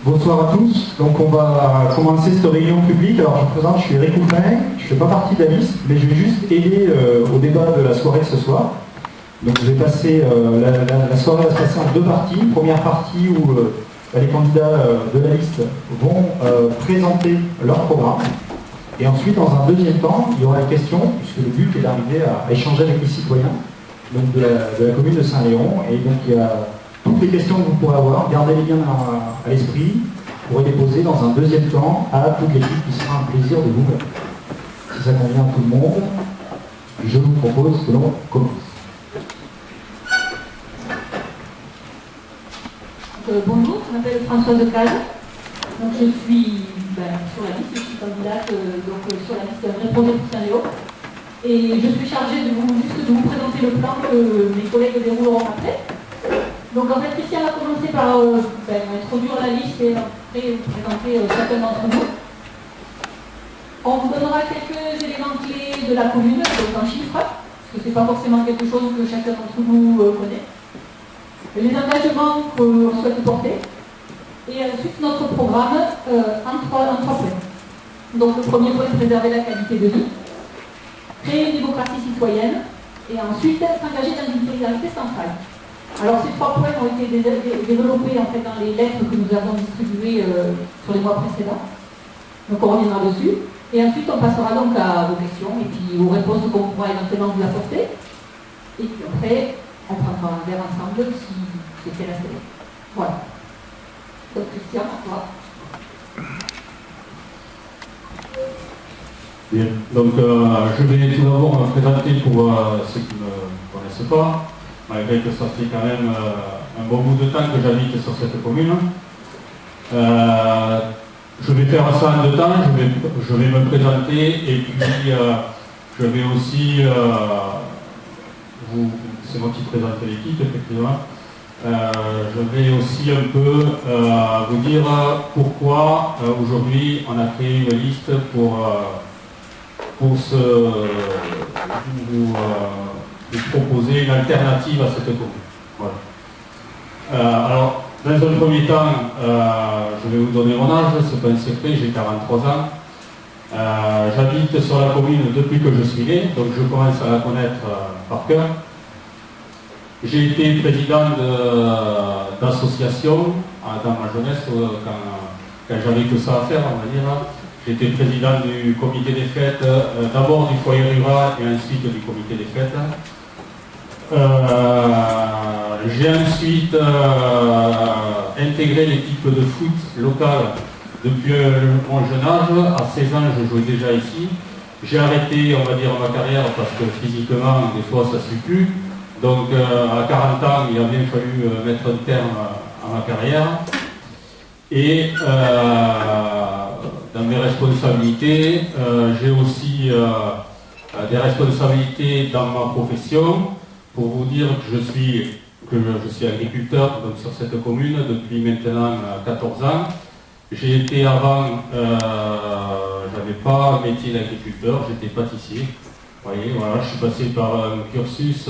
Bonsoir à tous. Donc on va commencer cette réunion publique. Alors je me présente, je suis Eric Coupin, je ne fais pas partie de la liste, mais je vais juste aider au débat de la soirée de ce soir. Donc je vais passer, la soirée va se passer en deux parties. Première partie où les candidats de la liste vont présenter leur programme. Et ensuite, dans un deuxième temps, il y aura les questions, puisque le but est d'arriver à échanger avec les citoyens donc de la commune de Saint-Léon. Et donc il y a toutes les questions que vous pourrez avoir, gardez-les bien à l'esprit. Vous pourrez les poser dans un deuxième temps à toute l'équipe qui sera un plaisir de vous faire. Si ça convient à tout le monde, je vous propose que l'on commence. Bonjour, je m'appelle Françoise Cale. Donc je suis sur la liste, je suis candidate sur la liste Vrai Projet pour Saint-Léon. Et je suis chargée de vous présenter le plan que mes collègues dérouleront après. Donc en fait, Christian va commencer par introduire la liste et après vous présenter chacun d'entre nous. On vous donnera quelques éléments clés de la commune, donc en chiffres, parce que ce n'est pas forcément quelque chose que chacun d'entre vous connaît. Les engagements qu'on souhaite porter. Et ensuite notre programme en trois points. Donc le premier point, préserver la qualité de vie, créer une démocratie citoyenne, et ensuite s'engager dans une solidarité centrale. Alors ces trois points ont été développés en fait dans les lettres que nous avons distribuées sur les mois précédents. Donc on reviendra dessus. Et ensuite on passera donc à vos questions et puis aux réponses qu'on pourra éventuellement vous apporter. Et puis après, on prendra un verre ensemble si c'était resté. Voilà. Donc Christian, à toi. Bien. Donc je vais tout d'abord me présenter pour ceux qui ne me connaissent pas, malgré que ça fait quand même un bon bout de temps que j'habite sur cette commune. Je vais faire ça en deux temps, je vais me présenter et puis je vais aussi, c'est moi qui présente l'équipe effectivement, je vais aussi un peu vous dire pourquoi aujourd'hui on a créé une liste pour vous proposer une alternative à cette commune. Voilà. Alors, dans un premier temps, je vais vous donner mon âge, c'est pas un secret, j'ai 43 ans. J'habite sur la commune depuis que je suis né, donc je commence à la connaître par cœur. J'ai été président d'association dans ma jeunesse, quand j'avais que ça à faire, on va dire. J'étais président du comité des fêtes, d'abord du foyer rural et ensuite du comité des fêtes. J'ai ensuite intégré l'équipe de foot locale depuis mon jeune âge. À 16 ans, je jouais déjà ici. J'ai arrêté, on va dire, ma carrière parce que physiquement, des fois, ça ne suit plus. Donc, à 40 ans, il a bien fallu mettre un terme à ma carrière. Et dans mes responsabilités, j'ai aussi des responsabilités dans ma profession. Pour vous dire que je suis agriculteur donc sur cette commune depuis maintenant 14 ans. J'ai été avant, j'avais pas un métier d'agriculteur, j'étais pâtissier. Vous voyez, voilà, je suis passé par un cursus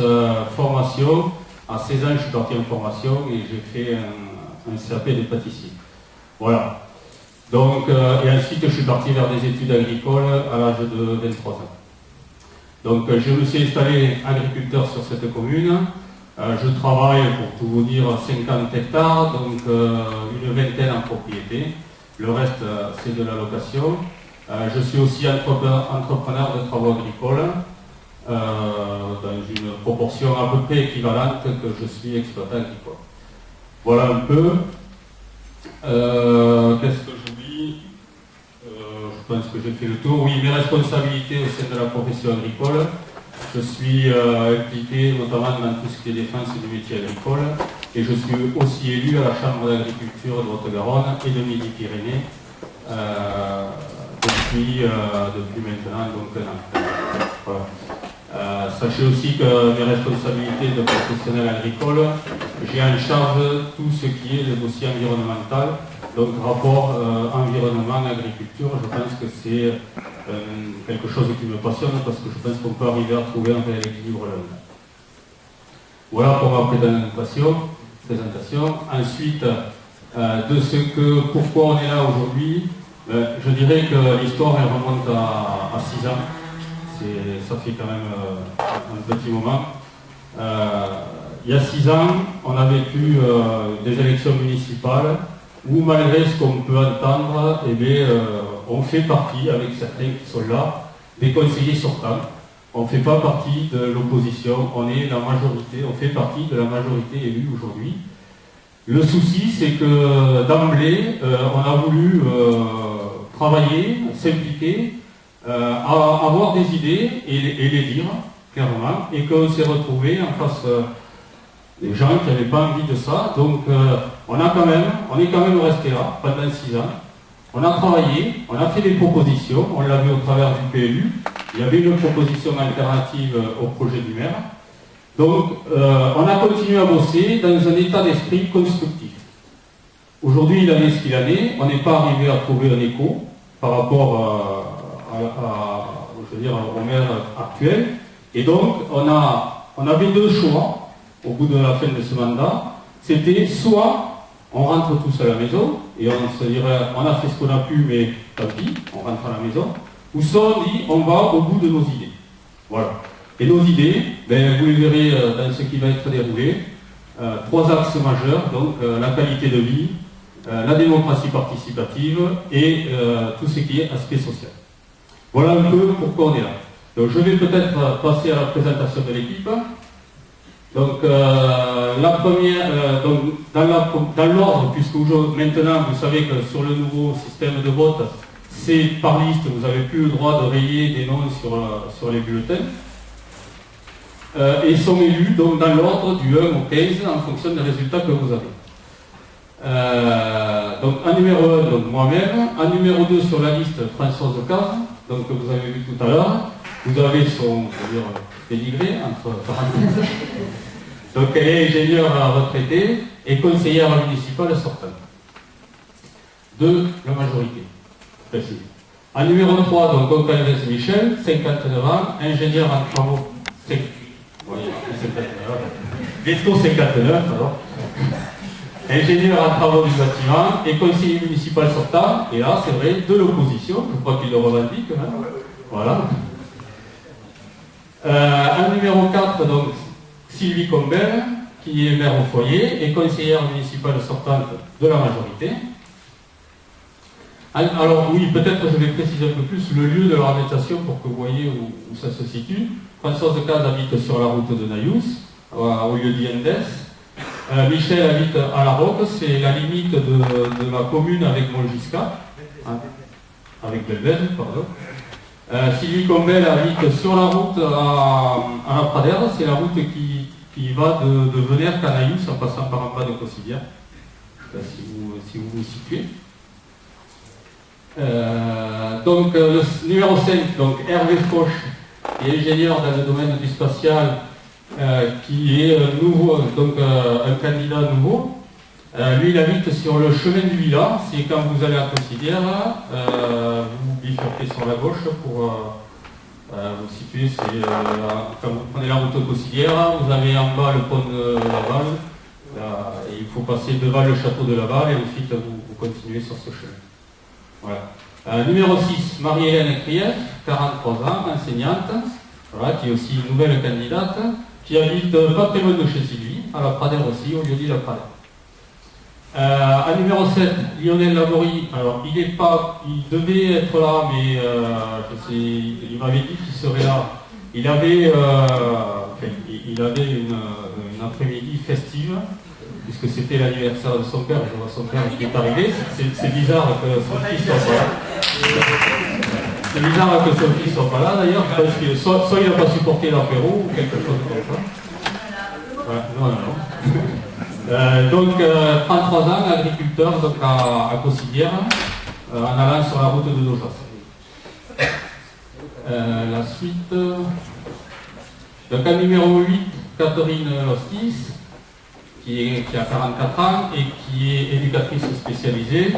formation. À 16 ans, je suis parti en formation et j'ai fait un CAP de pâtissier. Voilà. Donc, et ensuite, je suis parti vers des études agricoles à l'âge de 23 ans. Donc, je me suis installé agriculteur sur cette commune. Je travaille, pour tout vous dire, 50 hectares, donc une vingtaine en propriété. Le reste, c'est de la location. Je suis aussi entrepreneur de travaux agricoles, dans une proportion à peu près équivalente que je suis exploitant agricole. Voilà un peu. Qu'est-ce que j'oublie? Je pense que j'ai fait le tour. Oui, mes responsabilités au sein de la profession agricole. Je suis impliqué notamment dans tout ce qui est défense du métier agricole et je suis aussi élu à la Chambre d'agriculture de Haute-Garonne et de Midi-Pyrénées depuis maintenant donc un an. Voilà. Sachez aussi que mes responsabilités de professionnel agricole, j'ai en charge tout ce qui est le dossier environnemental. Donc rapport environnement, agriculture, je pense que c'est quelque chose qui me passionne parce que je pense qu'on peut arriver à trouver un réel équilibre là-dedans. Voilà pour ma présentation. Ensuite, Pourquoi on est là aujourd'hui. Je dirais que l'histoire elle remonte à 6 ans. Ça fait quand même un petit moment. Il y a 6 ans, on a vécu des élections municipales où, malgré ce qu'on peut entendre, on fait partie, avec certains qui sont là, des conseillers sortants. On ne fait pas partie de l'opposition, on est la majorité, on fait partie de la majorité élue aujourd'hui. Le souci, c'est que d'emblée, on a voulu travailler, s'impliquer, avoir des idées et les dire clairement, et qu'on s'est retrouvé en face des gens qui n'avaient pas envie de ça. Donc on est quand même resté là pendant 6 ans. On a travaillé, on a fait des propositions, on l'a vu au travers du PLU. Il y avait une proposition alternative au projet du maire. Donc on a continué à bosser dans un état d'esprit constructif. Aujourd'hui, il en est ce qu'il en est. On n'est pas arrivé à trouver un écho par rapport au maire actuel. Et donc, on avait 2 choix au bout de la fin de ce mandat. C'était soit on rentre tous à la maison et on se dirait on a fait ce qu'on a pu, mais tant pis, on rentre à la maison. Ou soit on dit on va au bout de nos idées. Voilà. Et nos idées, vous les verrez dans ce qui va être déroulé. 3 axes majeurs, donc la qualité de vie, la démocratie participative et tout ce qui est aspect social. Voilà un peu pourquoi on est là. Donc je vais peut-être passer à la présentation de l'équipe. Donc la première, dans l'ordre, puisque maintenant vous savez que sur le nouveau système de vote, c'est par liste, vous n'avez plus le droit de rayer des noms sur les bulletins. Et sont élus donc dans l'ordre du 1 au 15 en fonction des résultats que vous avez. Donc en numéro 1, donc moi-même, en numéro 2 sur la liste, Françoise Cave, donc que vous avez vu tout à l'heure. Vous avez son pédigré, entre parenthèses. Donc elle est ingénieure retraitée et conseillère municipale sortante. De la majorité, précis. En numéro 3, donc Gonçalves Michel, 59 ans, ingénieur en travaux. Bientôt 59 alors. Ingénieur en travaux du bâtiment et conseiller municipal sortant, et là c'est vrai, de l'opposition, je crois qu'il le revendique quand même. Voilà. En numéro 4, donc Sylvie Combel, qui est maire au foyer et conseillère municipale sortante de la majorité. Alors oui, peut-être je vais préciser un peu plus le lieu de leur habitation pour que vous voyez où ça se situe. Françoise Caz habite sur la route de Naïous, au lieu d'Iendes. Michel habite à La Roque, c'est la limite de la commune avec Montgiscard, avec Belbèze, pardon. Sylvie Combel habite sur la route à la Pradère, c'est la route qui va de Venèrque à Naïous en passant par en bas de Cossivière. Je ne sais pas si vous vous situez. Donc le numéro 5, donc Hervé Fauche, qui est ingénieur dans le domaine du spatial, qui est nouveau, donc un candidat nouveau. Lui, il habite sur le chemin du Villa. C'est quand vous allez à Cossivière, vous bifurquez sur la gauche pour vous situer. Quand vous prenez la route de Cossivière, vous avez en bas le pont de Laval. Et il faut passer devant le château de Laval et ensuite vous continuez sur ce chemin. Voilà. Numéro 6, Marie-Hélène Krief, 43 ans, enseignante, voilà, qui est aussi une nouvelle candidate, qui habite pas très loin de chez Sylvie, à la Pradère aussi, au lieu-dit la Pradère. À numéro 7, Lionel Laborie, alors il devait être là, mais il m'avait dit qu'il serait là. Il avait une après-midi festive, puisque c'était l'anniversaire de son père, je vois son père qui est arrivé. C'est bizarre que son fils soit pas là. C'est bizarre que son fils soit pas là d'ailleurs, parce que soit il n'a pas supporté l'apéro ou quelque chose comme ça. Ouais, non. Donc 33 ans, agriculteur donc à Cossivière, en allant sur la route de Dojas. La suite. Donc en numéro 8, Catherine Lostis, qui a 44 ans et qui est éducatrice spécialisée.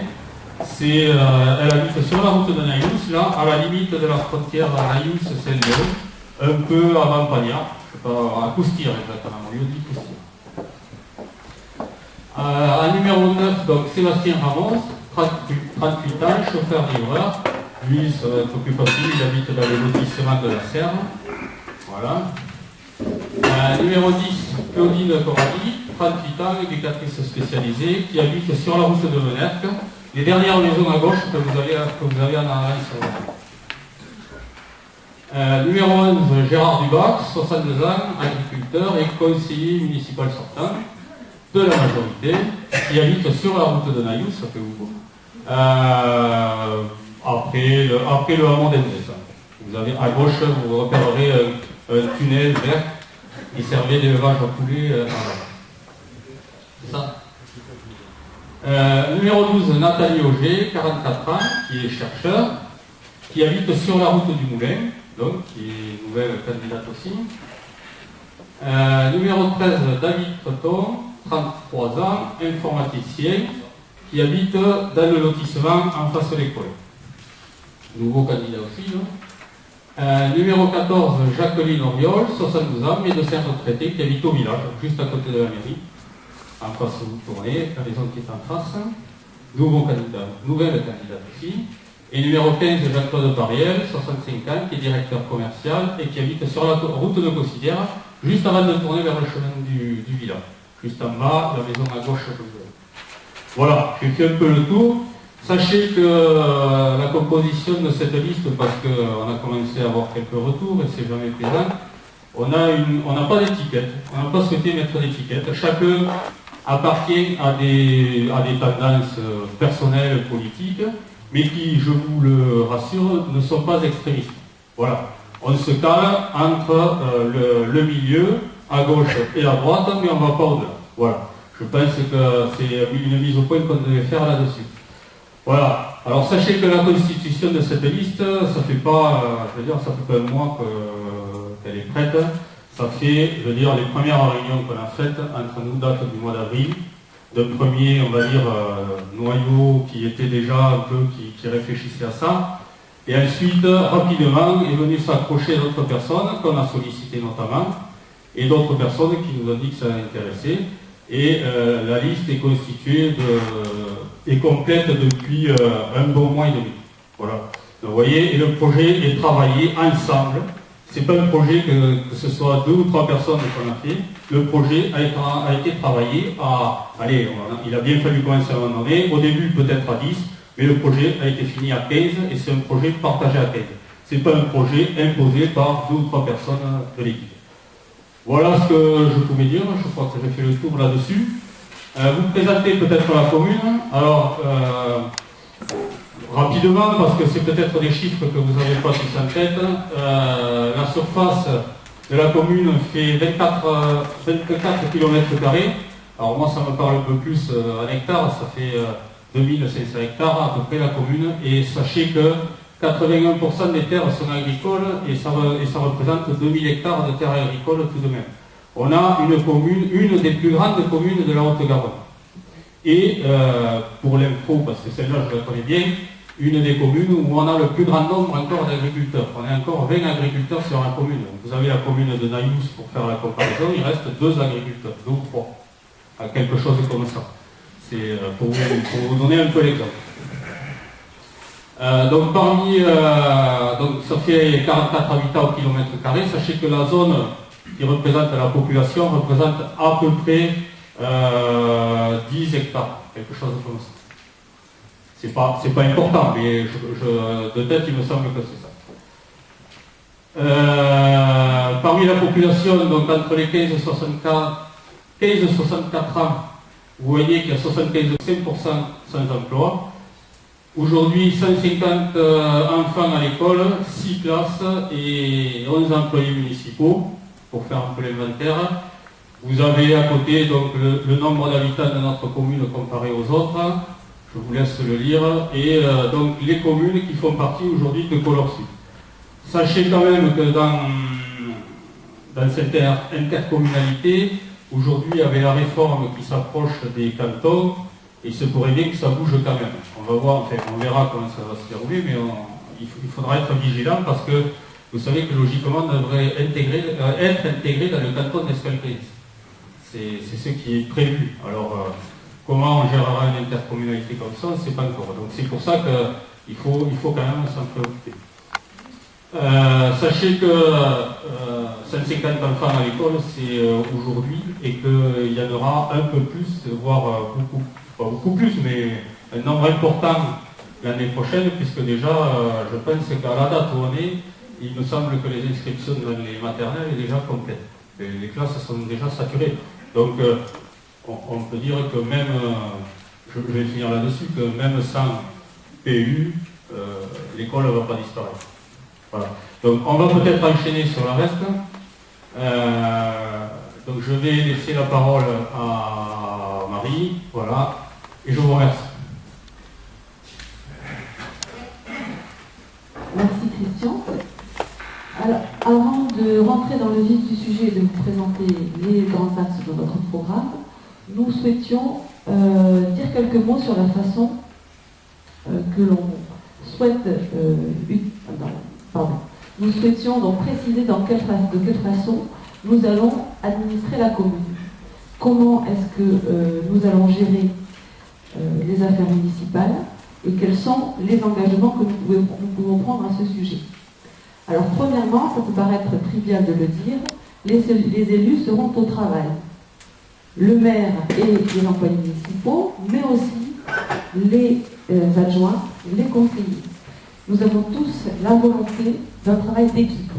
Elle habite sur la route de Naïous, là, à la limite de la frontière Naïous-Saint-Léo, un peu avant Pagna, à Coustire exactement, au lieu de Coustire. À numéro 9, donc Sébastien Ramos, 38 ans, chauffeur-livreur. Lui, ça va être plus facile, il habite dans le lotissement de la Serre. Voilà. Numéro 10, Claudine Corradi, 38 ans, éducatrice spécialisée, qui habite sur la route de Venerque. Les dernières maisons à gauche que vous avez en arrière sur le Numéro 11, Gérard Dubac, 62 ans, agriculteur et conseiller municipal sortant de la majorité, qui habite sur la route de Naïous, ça fait beaucoup. Après le hameau d'Endres. Vous avez à gauche, vous repérerez un tunnel vert qui servait d'élevage à poulet. C'est ça. Numéro 12, Nathalie Auger, 44 ans, qui est chercheur, qui habite sur la route du Moulin, donc qui est nouvelle candidate aussi. Numéro 13, David Creton, 33 ans, informaticien, qui habite dans le lotissement en face de l'école. Nouveau candidat aussi. Numéro 14, Jacqueline Oriol, 72 ans, médecin retraité, qui habite au village, juste à côté de la mairie. En face où vous tournez, la maison qui est en face. Nouvelle candidate aussi. Et numéro 15, Jean-Claude Pariel, 65 ans, qui est directeur commercial et qui habite sur la route de Cossidière, juste avant de tourner vers le chemin du village. Juste en bas, la maison à gauche. Voilà, j'ai fait un peu le tour. Sachez que la composition de cette liste, parce qu'on a commencé à avoir quelques retours et c'est jamais plaisant, on n'a pas d'étiquette, on n'a pas souhaité mettre d'étiquette. Chacun appartient à des tendances personnelles, politiques, mais qui, je vous le rassure, ne sont pas extrémistes. Voilà. On se cale entre le milieu, à gauche et à droite, mais on ne va pas au-delà. Voilà. Je pense que c'est une mise au point qu'on devait faire là-dessus. Voilà. Alors sachez que la constitution de cette liste, ça fait pas un mois qu'elle est prête. Ça fait, les premières réunions qu'on a faites entre nous datent du mois d'avril. D'un premier, on va dire, noyau qui était déjà un peu, qui réfléchissait à ça. Et ensuite, rapidement, est venu s'accrocher d'autres personnes qu'on a sollicitées notamment, et d'autres personnes qui nous ont dit que ça intéressait. Et la liste est constituée et complète depuis un bon mois et demi. Voilà. Donc, vous voyez, et le projet est travaillé ensemble. C'est pas un projet que ce soit 2 ou 3 personnes qu'on a fait. Le projet a été travaillé il a bien fallu commencer à un moment donné. Au début, peut-être à 10, mais le projet a été fini à 15 et c'est un projet partagé à 15. C'est pas un projet imposé par 2 ou 3 personnes de l'équipe. Voilà ce que je pouvais dire. Je crois que j'ai fait le tour là-dessus. Vous présentez peut-être la commune. Alors, rapidement, parce que c'est peut-être des chiffres que vous n'avez pas tous en tête, la surface de la commune fait 24 km². Alors moi, ça me parle un peu plus en hectares, ça fait 2500 hectares à peu près la commune. Et sachez que 81% des terres sont agricoles et ça représente 2000 hectares de terres agricoles tout de même. On a une des plus grandes communes de la Haute-Garonne. Et pour l'info, parce que celle-là je la connais bien, une des communes où on a le plus grand nombre encore d'agriculteurs. On a encore 20 agriculteurs sur la commune. Vous avez la commune de Naïous pour faire la comparaison, il reste 2 agriculteurs, 2 ou 3. Quelque chose comme ça. C'est pour vous donner un peu l'exemple. Donc ça fait 44 habitants au kilomètre carré. Sachez que la zone qui représente la population représente à peu près 10 hectares, quelque chose comme ça. C'est pas important, mais de tête il me semble que c'est ça. Parmi la population, donc entre les 15 et 64 ans, vous voyez qu'il y a 75% sans emploi. Aujourd'hui, 150 enfants à l'école, 6 classes et 11 employés municipaux, pour faire un peu l'inventaire. Vous avez à côté donc, le nombre d'habitants de notre commune comparé aux autres. Je vous laisse le lire. Et donc les communes qui font partie aujourd'hui de Color Sud. Sachez quand même que dans cette intercommunalité, aujourd'hui, avec la réforme qui s'approche des cantons, il se pourrait bien que ça bouge quand même. On va voir, on verra comment ça va se dérouler, mais il faudra être vigilant parce que vous savez que logiquement on devrait être intégré dans le canton d'Escalquens. C'est ce qui est prévu. Alors, comment on gérera une intercommunalité comme ça, on ne sait pas encore. Donc c'est pour ça qu'il faut quand même s'en préoccuper. Sachez que 150 enfants à l'école, c'est aujourd'hui, et qu'il y en aura un peu plus, voire beaucoup, pas beaucoup plus, mais un nombre important l'année prochaine, puisque déjà, je pense qu'à la date où on est, il me semble que les inscriptions dans les maternelles sont déjà complètes. Les classes sont déjà saturées. Donc, on peut dire que même, je vais finir là-dessus, que même sans PU, l'école ne va pas disparaître. Voilà. Donc on va peut-être enchaîner sur le reste. Donc je vais laisser la parole à Marie, voilà, et je vous remercie. Merci Christian. Alors, avant de rentrer dans le vif du sujet et de vous présenter les grands axes de notre programme, nous souhaitions dire quelques mots sur la façon que l'on souhaite Nous souhaitions donc préciser de quelle façon nous allons administrer la commune. Comment est-ce que nous allons gérer les affaires municipales et quels sont les engagements que nous pouvons prendre à ce sujet. Alors premièrement, ça peut paraître trivial de le dire, les élus seront au travail. Le maire et les employés municipaux, mais aussi les adjoints, les conseillers. Nous avons tous la volonté d'un travail d'équipe.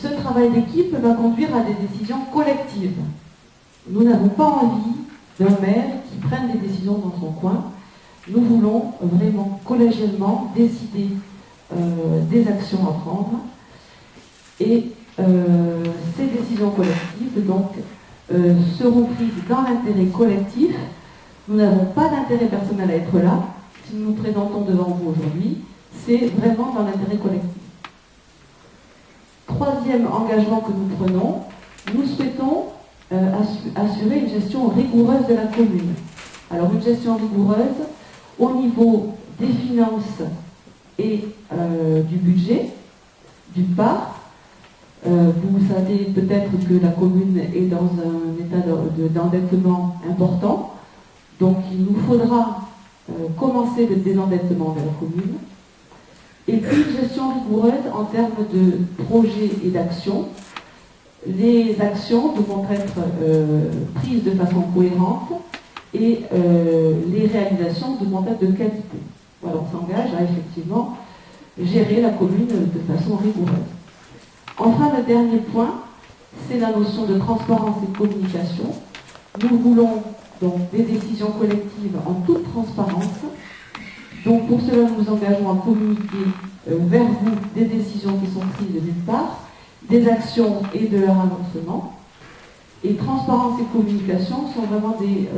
Ce travail d'équipe va conduire à des décisions collectives. Nous n'avons pas envie d'un maire qui prenne des décisions dans son coin. Nous voulons vraiment collégialement décider des actions à prendre. Et ces décisions collectives donc, seront prises dans l'intérêt collectif. Nous n'avons pas d'intérêt personnel à être là. Si nous nous présentons devant vous aujourd'hui, c'est vraiment dans l'intérêt collectif. Troisième engagement que nous prenons, nous souhaitons assurer une gestion rigoureuse de la commune. Alors une gestion rigoureuse au niveau des finances et du budget, d'une part. Vous savez peut-être que la commune est dans un état d'endettement important, donc il nous faudra commencer le désendettement de la commune, et puis une gestion rigoureuse en termes de projets et d'actions. Les actions devront être prises de façon cohérente et les réalisations devront être de qualité. Voilà, on s'engage à effectivement gérer la commune de façon rigoureuse. Enfin, le dernier point, c'est la notion de transparence et de communication. Nous voulons donc des décisions collectives en toute transparence. Donc pour cela, nous nous engageons à communiquer vers vous des décisions qui sont prises d'une part, des actions et de leur avancement. Et transparence et communication sont vraiment des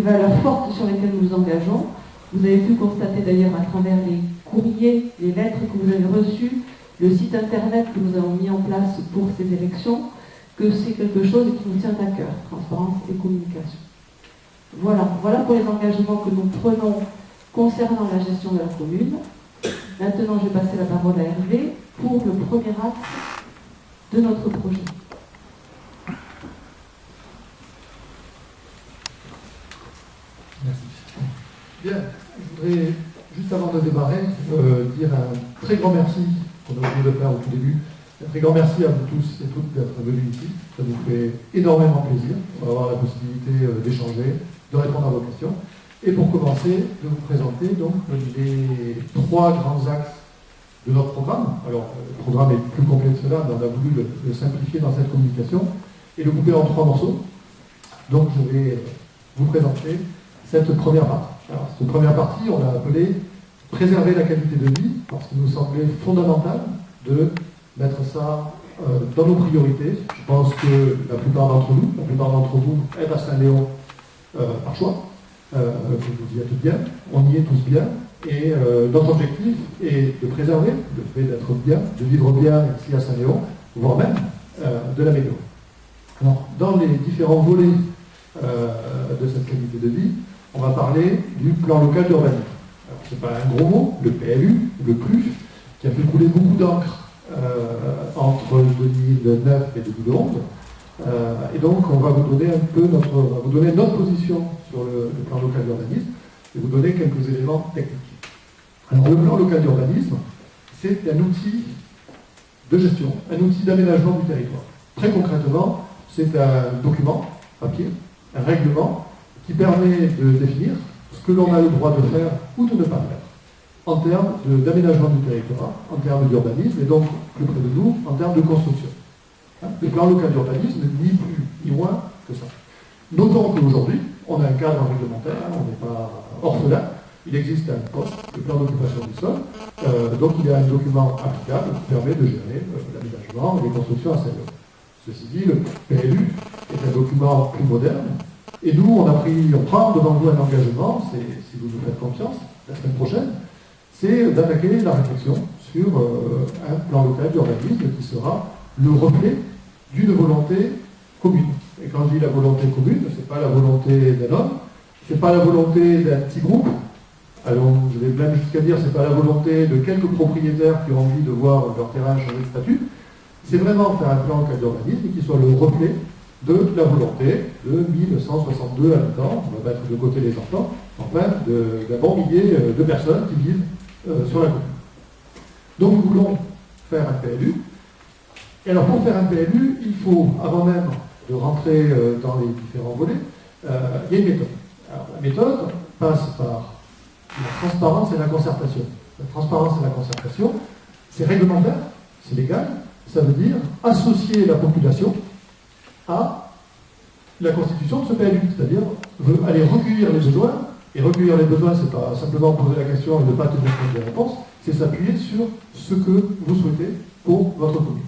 valeurs fortes sur lesquelles nous nous engageons. Vous avez pu constater d'ailleurs à travers les courriers, les lettres que vous avez reçues, le site internet que nous avons mis en place pour ces élections, que c'est quelque chose qui nous tient à cœur, transparence et communication. Voilà pour les engagements que nous prenons concernant la gestion de la commune. Maintenant, je vais passer la parole à Hervé pour le premier axe de notre projet. Merci. Bien, je voudrais, juste avant de démarrer, dire un très grand merci, qu'on a oublié de faire au tout début, un très grand merci à vous tous et toutes d'être venus ici. Ça nous fait énormément plaisir. On va avoir la possibilité d'échanger, de répondre à vos questions. Et pour commencer, de vous présenter donc les trois grands axes de notre programme. Alors, le programme est plus complet que cela, mais on a voulu le simplifier dans cette communication et le couper en trois morceaux. Donc, je vais vous présenter cette première partie. Alors, cette première partie, on l'a appelée « Préserver la qualité de vie », parce qu'il nous semblait fondamental de mettre ça dans nos priorités. Je pense que la plupart d'entre vous êtes à Saint-Léon par choix, que vous y êtes bien, on y est tous bien, et notre objectif est de préserver le fait d'être bien, de vivre bien ici à Saint-Léon, voire même de l'améliorer. Alors, dans les différents volets de cette qualité de vie, on va parler du plan local d'urbanisme. Ce n'est pas un gros mot, le PLU, le PLU, qui a fait couler beaucoup d'encre entre 2009 et 2011, Et donc, on va vous donner notre position sur le plan local d'urbanisme et vous donner quelques éléments techniques. Alors, le plan local d'urbanisme, c'est un outil de gestion, un outil d'aménagement du territoire. Très concrètement, c'est un document, papier, un règlement qui permet de définir ce que l'on a le droit de faire ou de ne pas faire en termes d'aménagement du territoire, en termes d'urbanisme et donc, plus près de nous, en termes de construction. Le plan local d'urbanisme, ni plus ni moins que ça. Notons qu'aujourd'hui, on a un cadre réglementaire, on n'est pas orphelin, il existe un poste, le plan d'occupation du sol, donc il y a un document applicable qui permet de gérer l'aménagement et les constructions à celle. Ceci dit, le PLU est un document plus moderne, et nous, on prend devant vous un engagement, si vous nous faites confiance, la semaine prochaine, c'est d'attaquer la réflexion sur un plan local d'urbanisme qui sera le reflet d'une volonté commune. Et quand je dis la volonté commune, ce n'est pas la volonté d'un homme, ce n'est pas la volonté d'un petit groupe, alors je vais même jusqu'à dire ce n'est pas la volonté de quelques propriétaires qui ont envie de voir leur terrain changer de statut, c'est vraiment faire un plan local d'urbanisme qui soit le reflet de la volonté de 1162 habitants, on va mettre de côté les enfants, enfin d'un bon millier de personnes qui vivent sur la commune. Donc nous voulons faire un PLU. Et alors pour faire un PLU, il faut, avant même de rentrer dans les différents volets, il y a une méthode. Alors, la méthode passe par la transparence et la concertation. La transparence et la concertation, c'est réglementaire, c'est légal, ça veut dire associer la population à la constitution de ce PLU, c'est-à-dire aller recueillir les besoins, et recueillir les besoins, c'est pas simplement poser la question et ne pas tenir compte des réponses, c'est s'appuyer sur ce que vous souhaitez pour votre commune.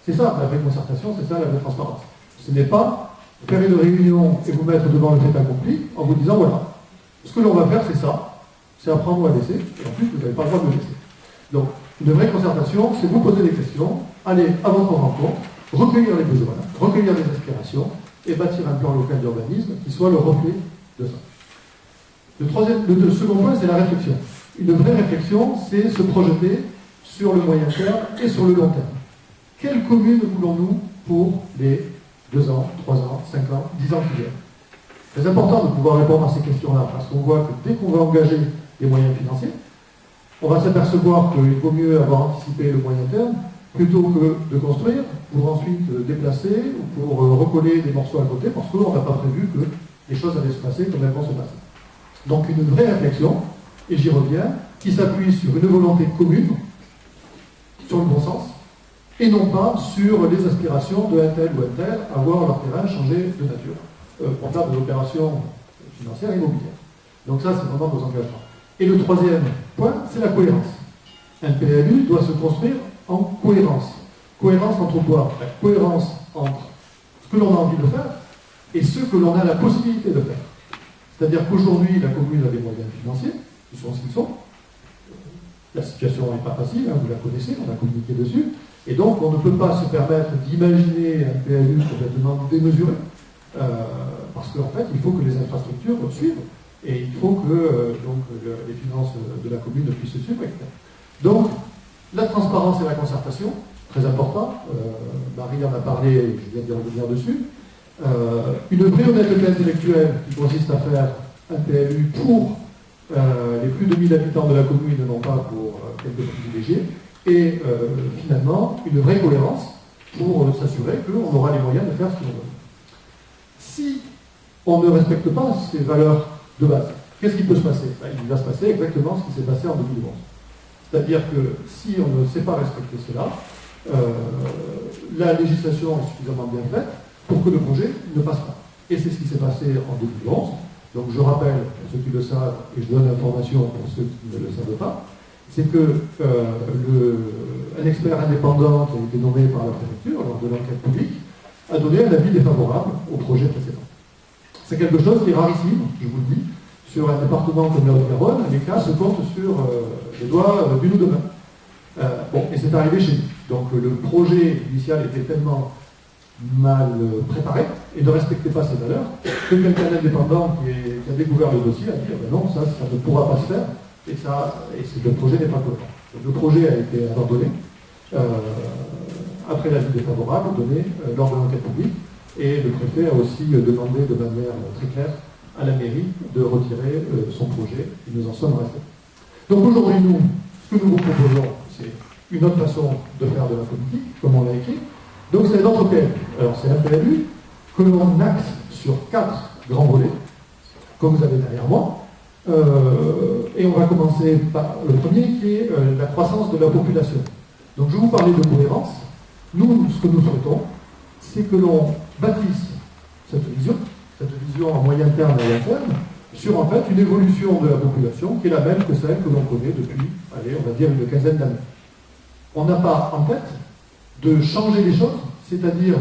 C'est ça la vraie concertation, c'est ça la vraie transparence. Ce n'est pas faire une réunion et vous mettre devant le fait accompli en vous disant voilà, ce que l'on va faire c'est ça, c'est apprendre ou à laisser, et en plus vous n'avez pas le droit de le laisser. Donc, une vraie concertation, c'est vous poser des questions, aller à votre rencontre, recueillir les besoins, recueillir les aspirations, et bâtir un plan local d'urbanisme qui soit le reflet de ça. Le second point, c'est la réflexion. Une vraie réflexion, c'est se projeter sur le moyen terme et sur le long terme. Quelle commune voulons-nous pour les 2 ans, 3 ans, 5 ans, 10 ans qui viennent? C'est important de pouvoir répondre à ces questions-là, parce qu'on voit que dès qu'on va engager des moyens financiers, on va s'apercevoir qu'il vaut mieux avoir anticipé le moyen terme plutôt que de construire pour ensuite déplacer ou pour recoller des morceaux à côté parce qu'on n'a pas prévu que les choses allaient se passer comme elles vont se passer. Donc une vraie réflexion, et j'y reviens, qui s'appuie sur une volonté commune, sur le bon sens, et non pas sur les aspirations de un tel ou un tel à voir leur terrain changer de nature pour faire des opérations financières et immobilières. Donc ça, c'est vraiment nos engagements. Et le troisième point, c'est la cohérence. Un PLU doit se construire en cohérence. Cohérence entre quoi? La cohérence entre ce que l'on a envie de faire et ce que l'on a la possibilité de faire. C'est-à-dire qu'aujourd'hui, la commune a des moyens financiers, qui sont ce qu'ils sont. La situation n'est pas facile, vous la connaissez, on a communiqué dessus. Et donc, on ne peut pas se permettre d'imaginer un PLU complètement démesuré, parce qu'en fait, il faut que les infrastructures suivent, et il faut que les finances de la commune puissent suivre, etc. Donc, la transparence et la concertation, très important, Marie en a parlé, je viens d'y revenir dessus. Une vraie honnêteté intellectuelle qui consiste à faire un PLU pour les plus de 1000 habitants de la commune et non pas pour quelques privilégiés, et finalement une vraie cohérence pour s'assurer qu'on aura les moyens de faire ce qu'on veut. Si on ne respecte pas ces valeurs de base, qu'est-ce qui peut se passer? Il va se passer exactement ce qui s'est passé en 2011. C'est-à-dire que si on ne sait pas respecter cela, la législation est suffisamment bien faite pour que le projet ne passe pas. Et c'est ce qui s'est passé en 2011. Donc je rappelle, pour ceux qui le savent, et je donne l'information pour ceux qui ne le savent pas, c'est que un expert indépendant qui a été nommé par la préfecture lors de l'enquête publique a donné un avis défavorable au projet précédent. C'est quelque chose qui est rarissime, je vous le dis. Sur un département comme le Haut-Garonne, les cas se comptent sur les doigts d'une ou deux mains. Et c'est arrivé chez nous. Donc le projet initial était tellement mal préparé et ne respectait pas ses valeurs que quelqu'un d'indépendant qui a découvert le dossier a dit non, ça ne pourra pas se faire et le projet n'est pas cohérent. Le projet a été abandonné après l'avis défavorable donné lors de l'enquête publique Et le préfet a aussi demandé de manière très claire à la mairie de retirer son projet. Et nous en sommes restés. Donc aujourd'hui, nous, ce que nous vous proposons, c'est une autre façon de faire de la politique, comme on l'a écrit. Donc c'est notre PLU. Alors c'est un PLU que l'on axe sur 4 grands volets, comme vous avez derrière moi. Et on va commencer par le premier qui est la croissance de la population. Donc je vais vous parler de cohérence. Nous, ce que nous souhaitons, c'est que l'on bâtisse cette vision à moyen terme et à long terme, sur en fait une évolution de la population qui est la même que celle que l'on connaît depuis, allez, on va dire une quinzaine d'années. On n'a pas en tête de changer les choses, c'est-à-dire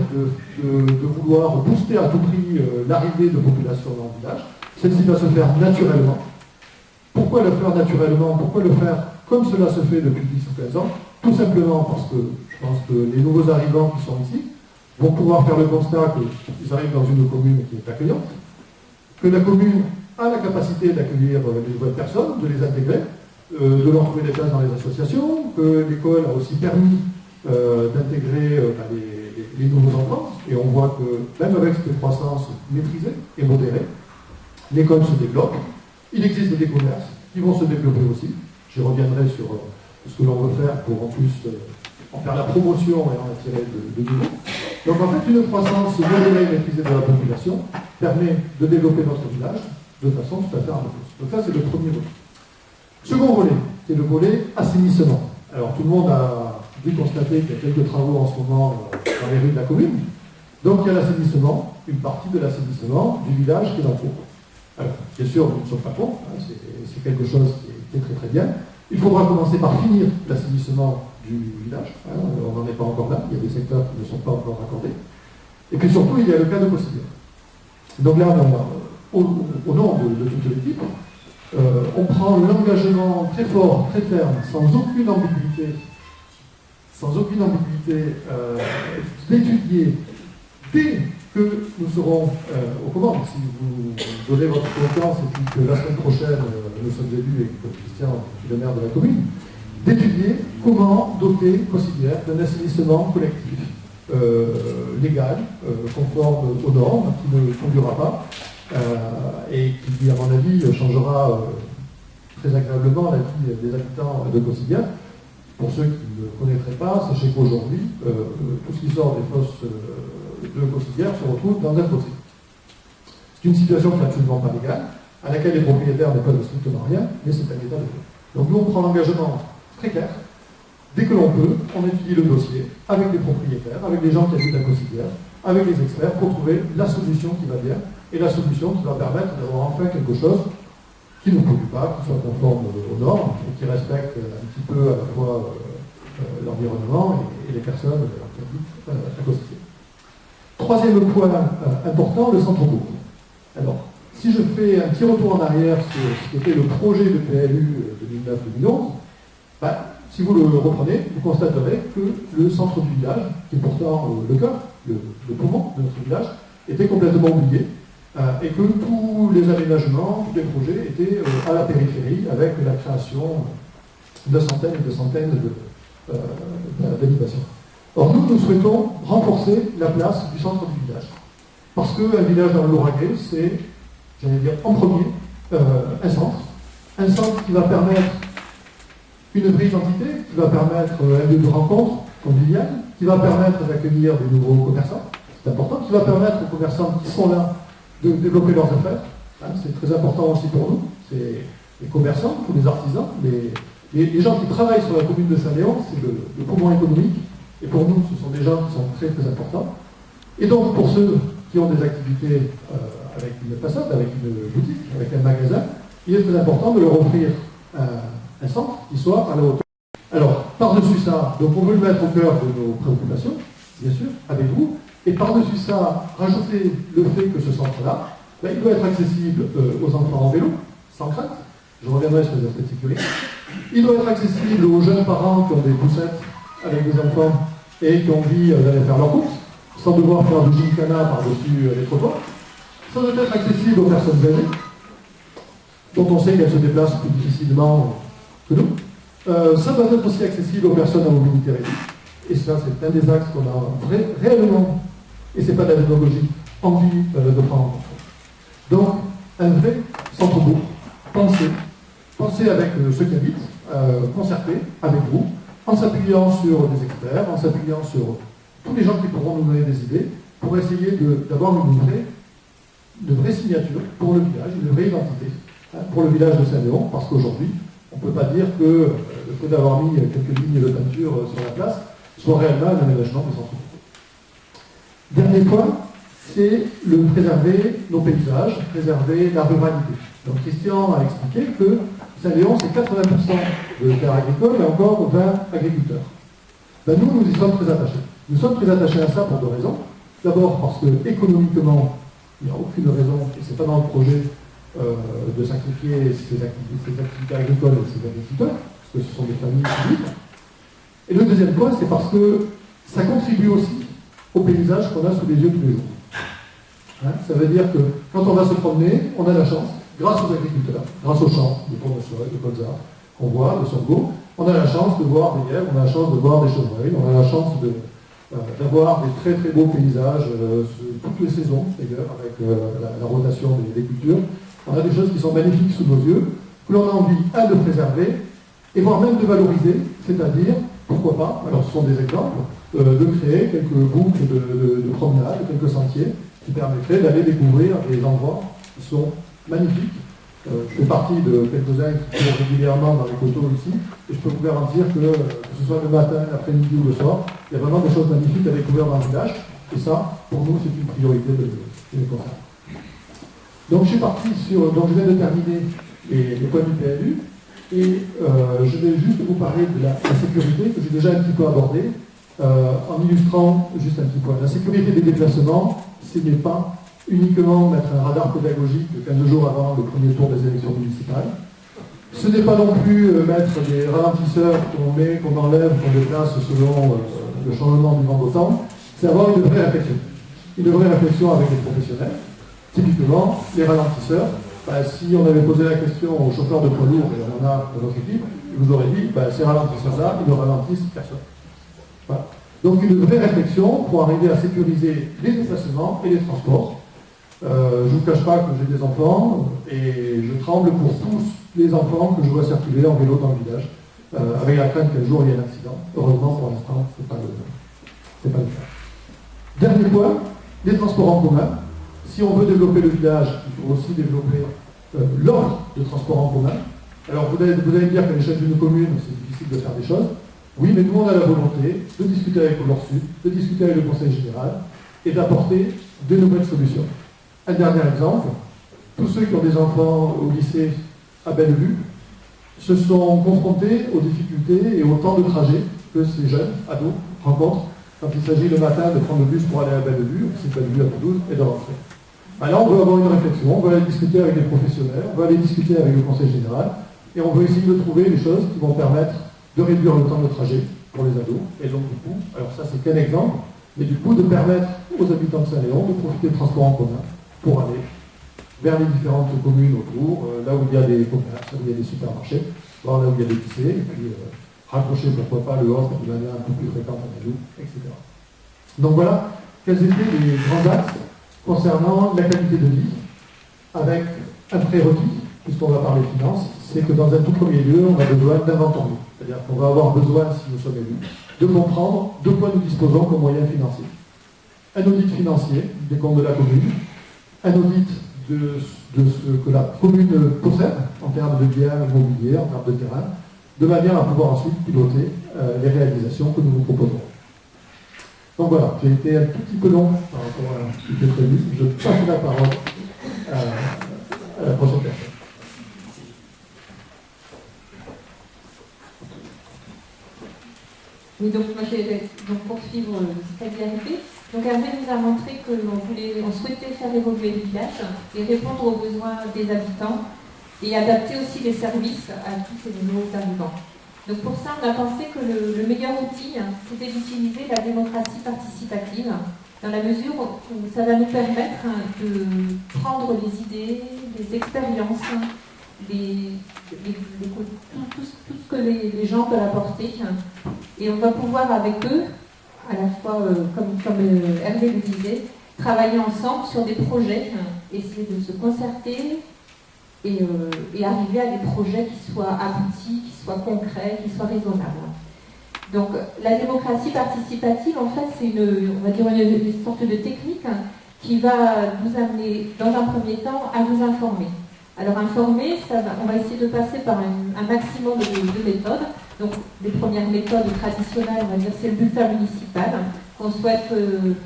de vouloir booster à tout prix l'arrivée de population dans le village. Celle-ci va se faire naturellement. Pourquoi le faire naturellement? Pourquoi le faire comme cela se fait depuis 10 ou 15 ans? Tout simplement parce que je pense que les nouveaux arrivants qui sont ici vont pouvoir faire le constat qu'ils arrivent dans une commune qui est accueillante, que la commune a la capacité d'accueillir les nouvelles personnes, de les intégrer, de leur trouver des places dans les associations, que l'école a aussi permis d'intégrer les nouveaux enfants, et on voit que même avec cette croissance maîtrisée et modérée, l'école se développe. Il existe des commerces qui vont se développer aussi. Je reviendrai sur ce que l'on veut faire pour en plus en faire la promotion et en attirer de nouveaux. Donc en fait, une croissance modérée et maîtrisée de la population permet de développer notre village de façon tout à fait harmonieuse. Donc ça, c'est le premier volet. Second volet, c'est le volet assainissement. Alors tout le monde a dû constater qu'il y a quelques travaux en ce moment dans les rues de la commune. Donc il y a l'assainissement, une partie de l'assainissement du village qui est en cours. Alors, bien sûr, nous ne sommes pas contre, hein, c'est quelque chose qui est très très bien. Il faudra commencer par finir l'assainissement du village. Hein, on n'en est pas encore là, il y a des secteurs qui ne sont pas encore raccordés. Et puis surtout, il y a le cas de Cossidière. Donc là, au nom de toute l'équipe, on prend l'engagement très fort, très ferme, sans aucune ambiguïté, d'étudier dès que nous serons aux commandes, si vous donnez votre confiance et puis que la semaine prochaine nous sommes élus et que Christian est le maire de la commune, d'étudier comment doter Cossidière d'un assainissement collectif, légal, conforme aux normes, qui ne conduira pas, et qui, à mon avis, changera très agréablement la vie des habitants de Cossidière. Pour ceux qui ne connaîtraient pas, sachez qu'aujourd'hui, tout ce qui sort des fosses de Cossidière se retrouve dans un fossé. C'est une situation qui n'est absolument pas légale, à laquelle les propriétaires ne peuvent strictement rien, mais c'est un état de fait. Donc nous, on prend l'engagement très clair. Dès que l'on peut, on étudie le dossier avec les propriétaires, avec les gens qui habitent à Cossidière, avec les experts, pour trouver la solution qui va bien, et la solution qui va permettre d'avoir enfin quelque chose qui ne pollue pas, qui soit conforme aux normes, et qui respecte un petit peu à la fois l'environnement et les personnes qui habitent à Cossidière. Troisième point important, le centre-bourg. Alors, si je fais un petit retour en arrière sur ce qui était le projet de PLU de 2009-2011, si vous le reprenez, vous constaterez que le centre du village, qui est pourtant le cœur, le poumon de notre village, était complètement oublié, et que tous les aménagements, tous les projets étaient à la périphérie, avec la création de centaines et de centaines d'habitations. Or, nous souhaitons renforcer la place du centre du village. Parce qu'un village dans le Lauragais, c'est, j'allais dire, en premier, un centre qui va permettre une vraie identité, qui va permettre un lieu de rencontre convivial, qui va permettre d'accueillir des nouveaux commerçants, c'est important, qui va permettre aux commerçants qui sont là de développer leurs affaires. Hein, c'est très important aussi pour nous. C'est les commerçants, tous les artisans, les gens qui travaillent sur la commune de Saint-Léon, c'est le poumon économique. Et pour nous, ce sont des gens qui sont très très importants. Et donc, pour ceux qui ont des activités avec une façade, avec une boutique, avec un magasin, il est très important de leur offrir un centre qui soit à la hauteur. Alors, par-dessus ça, donc on veut le mettre au cœur de nos préoccupations, bien sûr, avec vous, et par-dessus ça, rajouter le fait que ce centre-là, il doit être accessible aux enfants en vélo, sans crainte, je reviendrai sur les aspects de sécurité, il doit être accessible aux jeunes parents qui ont des poussettes avec des enfants et qui ont envie d'aller faire leurs courses, sans devoir faire du gymkhana par-dessus les trottoirs. Ça doit être accessible aux personnes âgées, dont on sait qu'elles se déplacent plus difficilement que nous. Ça doit être aussi accessible aux personnes à mobilité réduite. Et ça, c'est un des axes qu'on a réellement et c'est pas de la démagogie, envie de prendre en compte. Donc, un vrai centre-bourg, pensez avec ceux qui habitent, concerter avec vous, en s'appuyant sur des experts, en s'appuyant sur tous les gens qui pourront nous donner des idées, pour essayer d'avoir une vraie signature pour le village, une vraie identité, pour le village de Saint-Léon, parce qu'aujourd'hui, on ne peut pas dire que le fait d'avoir mis quelques lignes de peinture sur la place soit réellement un aménagement du centre-bourg. Dernier point, c'est le préserver nos paysages, préserver la ruralité. Donc Christian a expliqué que Saint-Léon, c'est 80% de terres agricoles et encore 20 agriculteurs. Ben nous y sommes très attachés. Nous sommes très attachés à ça pour deux raisons. D'abord parce que économiquement, il n'y a aucune raison, et ce n'est pas dans le projet, de sacrifier ces activités agricoles et ces agriculteurs, parce que ce sont des familles publiques. Et le deuxième point, c'est parce que ça contribue aussi au paysage qu'on a sous les yeux tous les jours. Ça veut dire que quand on va se promener, on a la chance, grâce aux agriculteurs, grâce aux champs de tournesol, de colza, qu'on voit, de sorgho, on a la chance de voir des lièvres, on a la chance de voir des chevreuils, on a la chance d'avoir des très très beaux paysages toutes les saisons, d'ailleurs, avec la rotation des cultures. On a des choses qui sont magnifiques sous nos yeux, que l'on a envie, de préserver, et voire même de valoriser, c'est-à-dire, pourquoi pas, alors ce sont des exemples, de créer quelques boucles de promenade, quelques sentiers, qui permettraient d'aller découvrir des endroits qui sont magnifiques. Je fais partie de quelques-uns qui courent régulièrement dans les coteaux ici, et je peux vous garantir que ce soit le matin, l'après-midi ou le soir, il y a vraiment des choses magnifiques à découvrir dans le village, et ça, pour nous, c'est une priorité de les concerts. Donc je suis parti donc je viens de terminer les points du PLU, et je vais juste vous parler de la sécurité, que j'ai déjà un petit peu abordé, en illustrant juste un petit point. La sécurité des déplacements, ce n'est pas uniquement mettre un radar pédagogique 15 jours avant le premier tour des élections municipales. Ce n'est pas non plus mettre des ralentisseurs qu'on met, qu'on enlève, qu'on déplace selon le changement du vent d'automne. C'est avoir une vraie réflexion. Une vraie réflexion avec les professionnels. Typiquement, les ralentisseurs, si on avait posé la question aux chauffeurs de poids lourds, et on en a dans notre équipe, ils vous auraient dit, ces ralentisseurs-là, ils ne ralentissent personne. Voilà. Donc une vraie réflexion pour arriver à sécuriser les déplacements et les transports. Je ne vous cache pas que j'ai des enfants et je tremble pour tous les enfants que je vois circuler en vélo dans le village, avec la crainte qu'un jour il y ait un accident. Heureusement, pour l'instant, ce n'est pas le cas. Dernier point, les transports en commun. Si on veut développer le village, il faut aussi développer l'offre de transports en commun. Alors vous allez me dire qu'à l'échelle d'une commune, c'est difficile de faire des choses. Oui, mais nous, on a la volonté de discuter avec le Nord-Sud, de discuter avec le Conseil général et d'apporter de nouvelles solutions. Un dernier exemple, tous ceux qui ont des enfants au lycée à Bellevue se sont confrontés aux difficultés et au temps de trajet que ces jeunes ados rencontrent quand il s'agit le matin de prendre le bus pour aller à Bellevue, c'est Bellevue à Toulouse, et de rentrer. Alors on veut avoir une réflexion, on veut aller discuter avec les professionnels, on veut aller discuter avec le Conseil général, et on veut essayer de trouver des choses qui vont permettre de réduire le temps de trajet pour les ados, et donc du coup, alors ça c'est qu'un exemple, mais du coup de permettre aux habitants de Saint-Léon de profiter de transports en commun pour aller vers les différentes communes autour, là où il y a des commerces, là où il y a des supermarchés, voir là où il y a des lycées, et puis raccrocher pourquoi pas le offre de manière un peu plus fréquente à Saint-Léon, etc. Donc voilà quels étaient les grands axes concernant la qualité de vie, avec un prérequis, puisqu'on va parler finances, c'est que dans un tout premier lieu, on a besoin d'inventorier. C'est-à-dire qu'on va avoir besoin, si nous sommes élus, de comprendre de quoi nous disposons comme moyens financiers. Un audit financier des comptes de la commune, un audit de ce que la commune possède en termes de biens immobiliers, en termes de terrain, de manière à pouvoir ensuite piloter les réalisations que nous vous proposons. Donc voilà, j'ai été un tout petit peu long par rapport à ce qui était prévu. Je passe la parole à la prochaine personne. Oui, donc moi je vais poursuivre ce qu'a dit Hervé. Donc Hervé nous a montré qu'on souhaitait faire évoluer le village et répondre aux besoins des habitants et adapter aussi les services à tous ces nouveaux arrivants. Donc pour ça, on a pensé que le meilleur outil, c'était d'utiliser la démocratie participative, dans la mesure où ça va nous permettre de prendre les idées, les expériences, tout ce que les gens peuvent apporter, et on va pouvoir avec eux à la fois, comme Hervé le disait, travailler ensemble sur des projets, essayer de se concerter et arriver à des projets qui soient aboutis, qui soient concrets, qui soient raisonnables. Donc la démocratie participative, en fait, c'est on va dire une sorte de technique qui va nous amener, dans un premier temps, à nous informer. Alors informer, on va essayer de passer par un maximum de méthodes. Donc les premières méthodes traditionnelles, on va dire, c'est le bulletin municipal, qu'on souhaite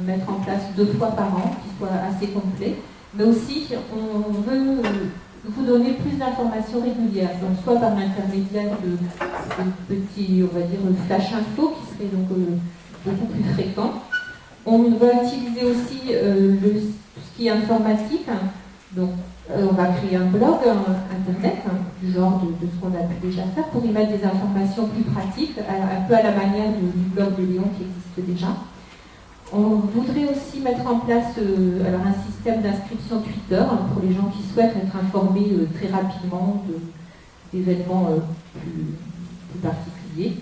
mettre en place 2 fois par an, qui soit assez complet. Mais aussi, on veut vous donner plus d'informations régulières, donc soit par l'intermédiaire de petits, on va dire, flash info, qui serait donc beaucoup plus fréquent. On va utiliser aussi tout ce qui est informatique. Donc, on va créer un blog internet, du genre de ce qu'on a pu déjà faire, pour y mettre des informations plus pratiques, un peu à la manière du blog de Léon qui existe déjà. On voudrait aussi mettre en place un système d'inscription Twitter pour les gens qui souhaitent être informés très rapidement d'événements plus particuliers.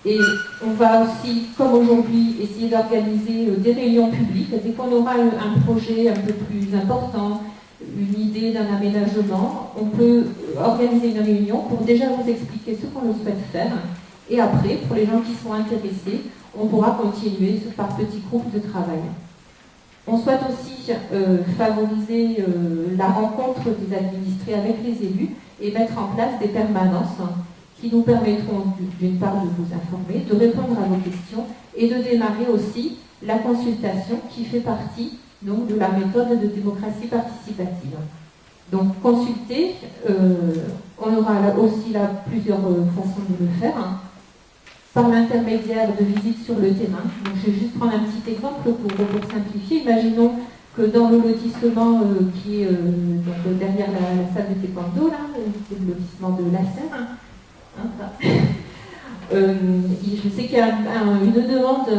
Et on va aussi, comme aujourd'hui, essayer d'organiser des réunions publiques. Dès qu'on aura un projet un peu plus important, une idée d'un aménagement, on peut organiser une réunion pour déjà vous expliquer ce qu'on souhaite faire. Et après, pour les gens qui sont intéressés, on pourra continuer par petits groupes de travail. On souhaite aussi favoriser la rencontre des administrés avec les élus et mettre en place des permanences qui nous permettront d'une part de vous informer, de répondre à vos questions et de démarrer aussi la consultation qui fait partie donc, de la méthode de démocratie participative. Donc consulter, on aura aussi là plusieurs façons de le faire. Par l'intermédiaire de visites sur le terrain. Donc, je vais juste prendre un petit exemple pour simplifier. Imaginons que dans le lotissement qui est donc derrière la salle de taekwondo, là, c'est le lotissement de la Seine, je sais qu'il y a une demande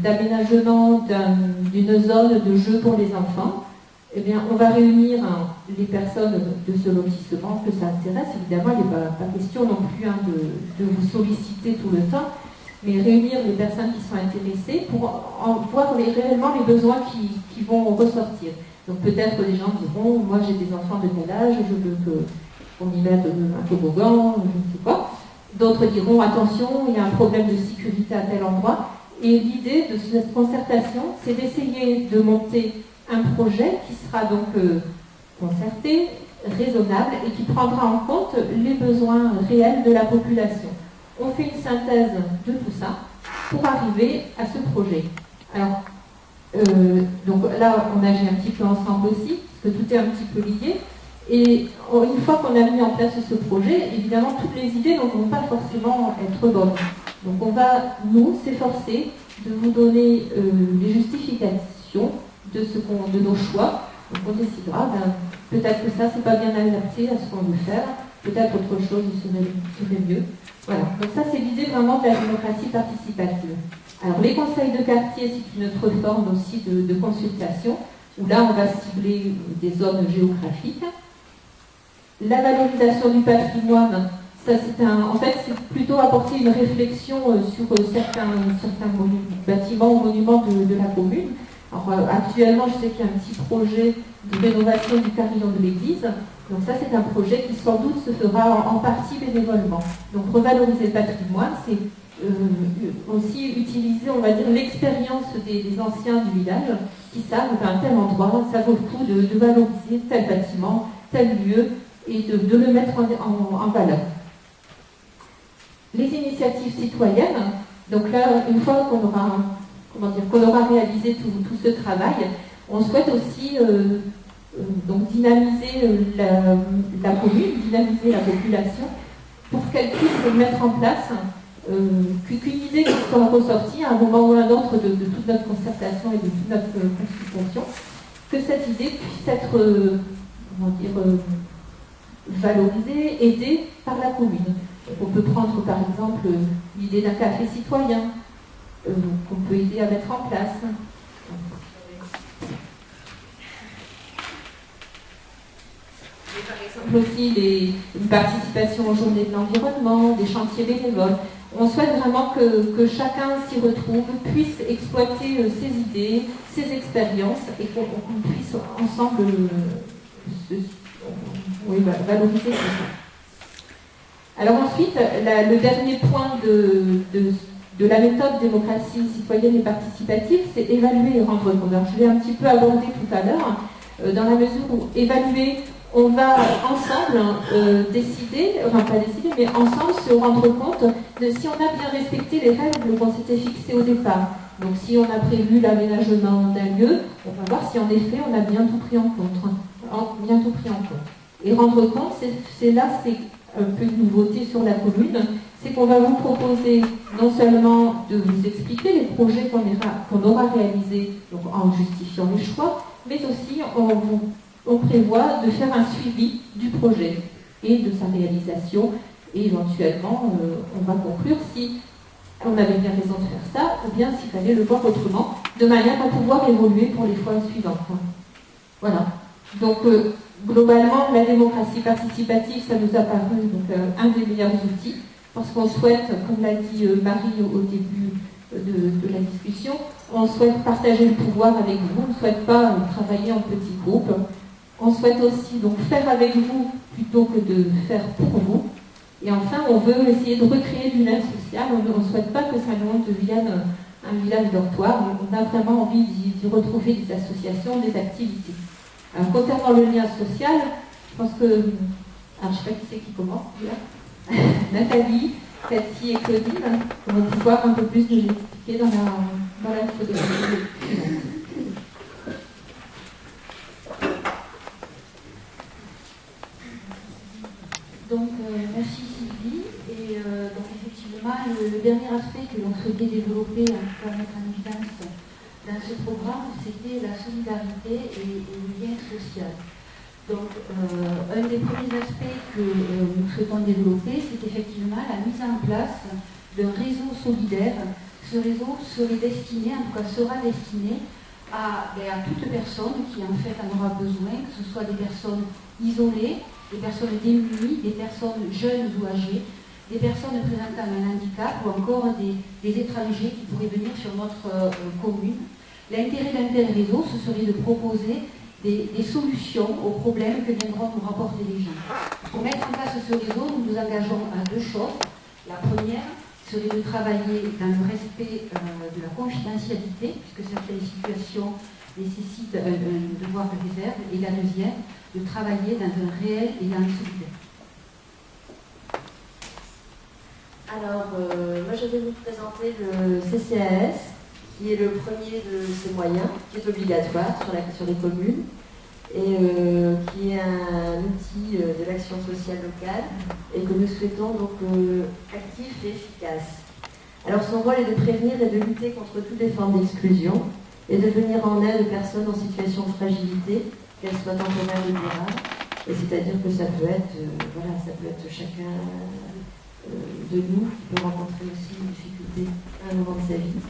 d'aménagement d'une zone de jeu pour les enfants. Eh bien, on va réunir les personnes de ce lotissement que ça intéresse. Évidemment, il n'est pas question non plus de vous solliciter tout le temps, mais réunir les personnes qui sont intéressées pour voir réellement les besoins qui vont ressortir. Donc peut-être les gens diront, moi j'ai des enfants de tel âge, je veux qu'on y mette un toboggan, je ne sais quoi. D'autres diront, attention, il y a un problème de sécurité à tel endroit. Et l'idée de cette concertation, c'est d'essayer de monter un projet qui sera donc concerté, raisonnable et qui prendra en compte les besoins réels de la population. On fait une synthèse de tout ça pour arriver à ce projet. Alors, donc là, on agit un petit peu ensemble aussi, parce que tout est un petit peu lié. Et une fois qu'on a mis en place ce projet, évidemment, toutes les idées ne vont pas forcément être bonnes. Donc on va, nous, s'efforcer de vous donner les justifications de nos choix. Donc on décidera, peut-être que ça, c'est pas bien adapté à ce qu'on veut faire, peut-être autre chose serait mieux. Voilà, donc ça c'est l'idée vraiment de la démocratie participative. Alors les conseils de quartier, c'est une autre forme aussi de consultation, où là on va cibler des zones géographiques. La valorisation du patrimoine, ça en fait c'est plutôt apporter une réflexion sur certains bâtiments ou monuments de la commune. Alors, actuellement, je sais qu'il y a un petit projet de rénovation du carillon de l'église. Donc ça, c'est un projet qui sans doute se fera en partie bénévolement. Donc revaloriser le patrimoine, c'est aussi utiliser, on va dire, l'expérience des anciens du village qui savent qu'à un tel endroit, ça vaut le coup de valoriser tel bâtiment, tel lieu et de le mettre en valeur. Les initiatives citoyennes, donc là, une fois qu'on aura réalisé tout ce travail, on souhaite aussi donc dynamiser la commune, dynamiser la population pour qu'elle puisse mettre en place qu'une idée qui soit ressortie à un moment ou à un autre de toute notre concertation et de toute notre consultation, que cette idée puisse être valorisée, aidée par la commune. Donc on peut prendre par exemple l'idée d'un café citoyen qu'on peut aider à mettre en place. Et par exemple aussi une participation aux journées de l'environnement, des chantiers bénévoles. On souhaite vraiment que chacun s'y retrouve, puisse exploiter ses idées, ses expériences et qu'on puisse ensemble valoriser tout ça. Alors ensuite, le dernier point de la méthode démocratie citoyenne et participative, c'est évaluer et rendre compte. Alors, je l'ai un petit peu abordé tout à l'heure, dans la mesure où évaluer, on va ensemble décider, enfin pas décider, mais ensemble se rendre compte de si on a bien respecté les règles qu'on s'était fixées au départ. Donc si on a prévu l'aménagement d'un lieu, on va voir si en effet on a bien tout pris en compte. Et rendre compte, c'est un peu une nouveauté sur la commune, c'est qu'on va vous proposer non seulement de vous expliquer les projets qu'on aura réalisés, donc en justifiant les choix, mais aussi on prévoit de faire un suivi du projet et de sa réalisation, et éventuellement on va conclure si on avait bien raison de faire ça, ou bien s'il fallait le voir autrement, de manière à pouvoir évoluer pour les fois suivantes. Voilà. Donc, globalement, la démocratie participative, ça nous a paru un des meilleurs outils, parce qu'on souhaite, comme l'a dit Marie au début de la discussion, on souhaite partager le pouvoir avec vous, on ne souhaite pas travailler en petits groupes, on souhaite aussi donc faire avec vous plutôt que de faire pour vous. Et enfin, on veut essayer de recréer du lien social. On ne souhaite pas que Saint-Léon devienne un village dortoir. On a vraiment envie d'y retrouver des associations, des activités. Alors, concernant le lien social, je pense que... Alors, je ne sais pas qui c'est qui commence, là. Nathalie, Cathy et Claudine vont pouvoir un peu plus nous l'expliquer dans la photographie. Donc, merci Sylvie. Et donc, effectivement, le dernier aspect que l'on souhaitait développer, en tout cas mettre en évidence dans ce programme, c'était la solidarité et le lien social. Donc, un des premiers aspects que nous souhaitons développer, c'est effectivement la mise en place d'un réseau solidaire. Ce réseau serait destiné, en tout cas sera destiné à toute personne qui en fait en aura besoin, que ce soit des personnes isolées, des personnes démunies, des personnes jeunes ou âgées, des personnes présentant un handicap ou encore des étrangers qui pourraient venir sur notre commune. L'intérêt d'un tel réseau, ce serait de proposer des solutions aux problèmes que viendront nous rapporter les gens. Pour mettre en place ce réseau, nous nous engageons à deux choses. La première serait de travailler dans le respect de la confidentialité, puisque certaines situations nécessitent un devoir de réserve, et la deuxième, de travailler dans un réel élan solidaire. Alors, moi je vais vous présenter le CCAS, qui est le premier de ces moyens, qui est obligatoire sur les communes, et qui est un outil de l'action sociale locale, et que nous souhaitons donc actif et efficace. Alors son rôle est de prévenir et de lutter contre toutes les formes d'exclusion, et de venir en aide aux personnes en situation de fragilité, qu'elles soient temporaires ou durables. Et c'est-à-dire que ça peut être chacun de nous qui peut rencontrer aussi une difficulté à un moment de sa vie.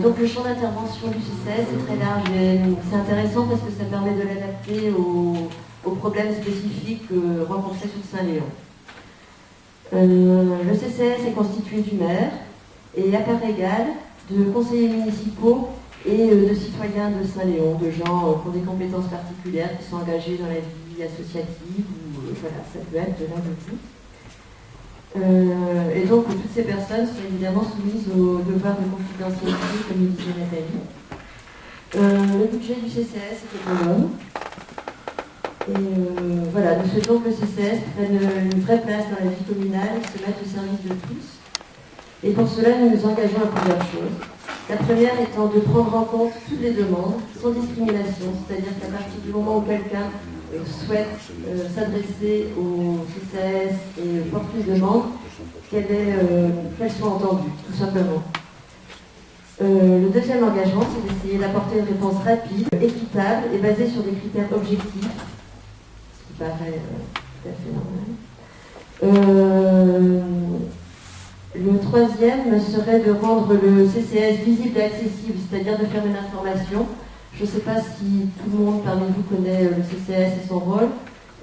Donc le champ d'intervention du CCAS est très large et c'est intéressant parce que ça permet de l'adapter aux problèmes spécifiques rencontrés sur Saint-Léon. Le CCAS est constitué du maire et à part égale de conseillers municipaux et de citoyens de Saint-Léon, de gens qui ont des compétences particulières, qui sont engagés dans la vie associative, ou voilà, ça peut être de l'un de vous. Et donc toutes ces personnes sont évidemment soumises au devoir de confidentialité, comme le disait Nathalie. Le budget du CCAS est autonome. Et voilà, nous souhaitons que le CCAS prenne une vraie place dans la vie communale et se mette au service de tous. Et pour cela, nous nous engageons à plusieurs choses. La première étant de prendre en compte toutes les demandes, sans discrimination, c'est-à-dire qu'à partir du moment où quelqu'un souhaite s'adresser au CCAS et porte une demande, qu'elle soit entendue, tout simplement. Le deuxième engagement, c'est d'essayer d'apporter une réponse rapide, équitable et basée sur des critères objectifs, ce qui paraît tout à fait normal. Le troisième serait de rendre le CCAS visible et accessible, c'est-à-dire de faire une information. Je ne sais pas si tout le monde parmi vous connaît le CCAS et son rôle,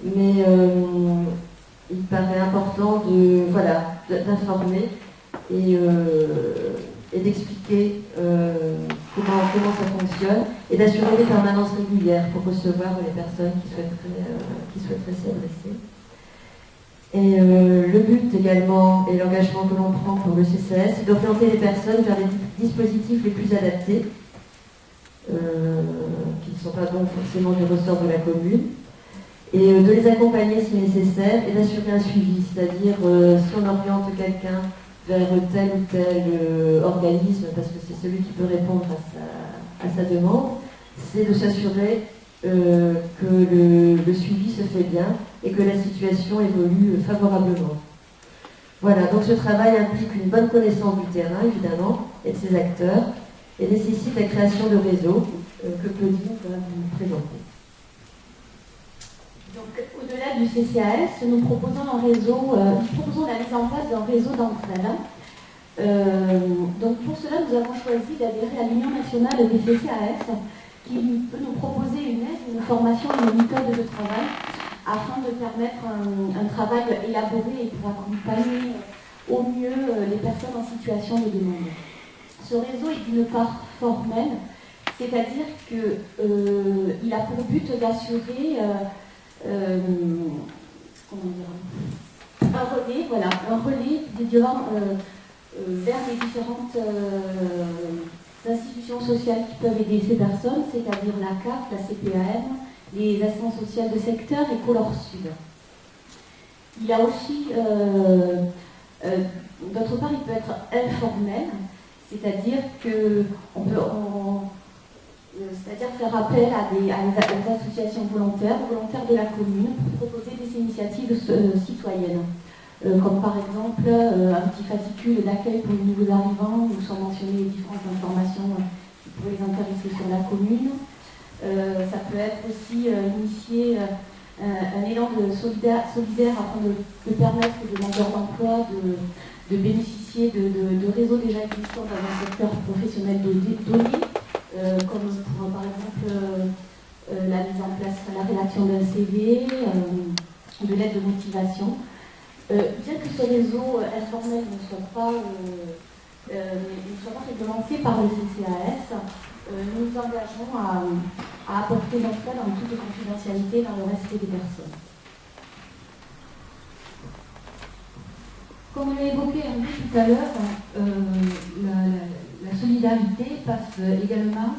mais il paraît important de d'informer et d'expliquer comment ça fonctionne et d'assurer des permanences régulières pour recevoir les personnes qui souhaiteraient s'y adresser. Et le but également et l'engagement que l'on prend pour le CCAS, c'est d'orienter les personnes vers les dispositifs les plus adaptés, qui ne sont pas donc forcément du ressort de la commune, et de les accompagner si nécessaire et d'assurer un suivi, c'est-à-dire si on oriente quelqu'un vers tel ou tel organisme, parce que c'est celui qui peut répondre à sa demande, c'est de s'assurer que le suivi se fait bien et que la situation évolue favorablement. Voilà, donc ce travail implique une bonne connaissance du terrain, évidemment, et de ses acteurs, et nécessite la création de réseaux que Claudine va vous présenter. Donc, au-delà du CCAS, nous proposons la mise en place d'un réseau d'entraide. Donc, pour cela, nous avons choisi d'adhérer à l'Union nationale des CCAS, qui peut nous proposer une aide, une formation et une méthode de travail afin de permettre un travail élaboré et pour accompagner au mieux les personnes en situation de demande. Ce réseau est d'une part formel, c'est-à-dire qu'il a pour but d'assurer un relais vers les différentes institutions sociales qui peuvent aider ces personnes, c'est-à-dire la CAF, la CPAM, les assistances sociales de secteur et Color Sud. Il a aussi, d'autre part, il peut être informel, c'est-à-dire qu'on peut faire appel à des associations volontaires de la commune pour proposer des initiatives citoyennes. Comme par exemple un petit fascicule d'accueil pour les nouveaux arrivants où sont mentionnées les différentes informations qui pourraient les intéresser sur la commune. Ça peut être aussi initier un élan solidaire afin de permettre aux demandeurs d'emploi de bénéficier de réseaux déjà existants dans un secteur professionnel donné, comme pour par exemple la mise en place, la rédaction d'un CV, de l'aide de motivation. Bien que ce réseau informel ne soit pas réglementé par le CCAS, nous nous engageons à apporter notre aide en toute confidentialité dans le respect des personnes. Comme on l'a évoqué un peu tout à l'heure, la solidarité passe également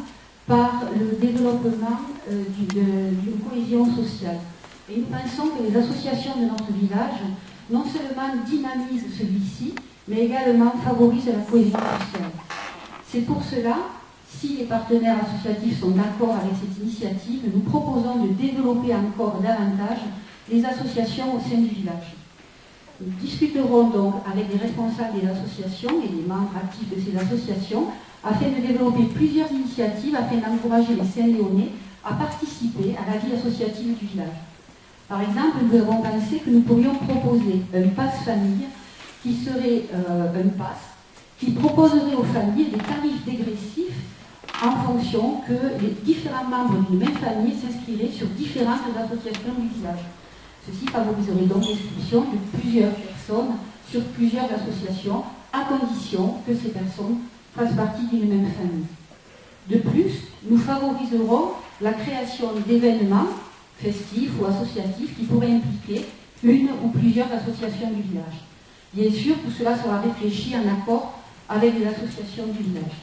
par le développement d'une cohésion sociale. Et nous pensons que les associations de notre village non seulement dynamisent celui-ci, mais également favorisent la cohésion sociale. C'est pour cela, si les partenaires associatifs sont d'accord avec cette initiative, nous proposons de développer encore davantage les associations au sein du village. Nous discuterons donc avec les responsables des associations et les membres actifs de ces associations afin de développer plusieurs initiatives afin d'encourager les Saint-Léonais à participer à la vie associative du village. Par exemple, nous avons pensé que nous pourrions proposer un pass-famille qui serait un pass qui proposerait aux familles des tarifs dégressifs en fonction que les différents membres d'une même famille s'inscriraient sur différentes associations du village. Ceci favoriserait donc l'inscription de plusieurs personnes sur plusieurs associations, à condition que ces personnes fassent partie d'une même famille. De plus, nous favoriserons la création d'événements festifs ou associatifs qui pourraient impliquer une ou plusieurs associations du village. Bien sûr, tout cela sera réfléchi en accord avec les associations du village.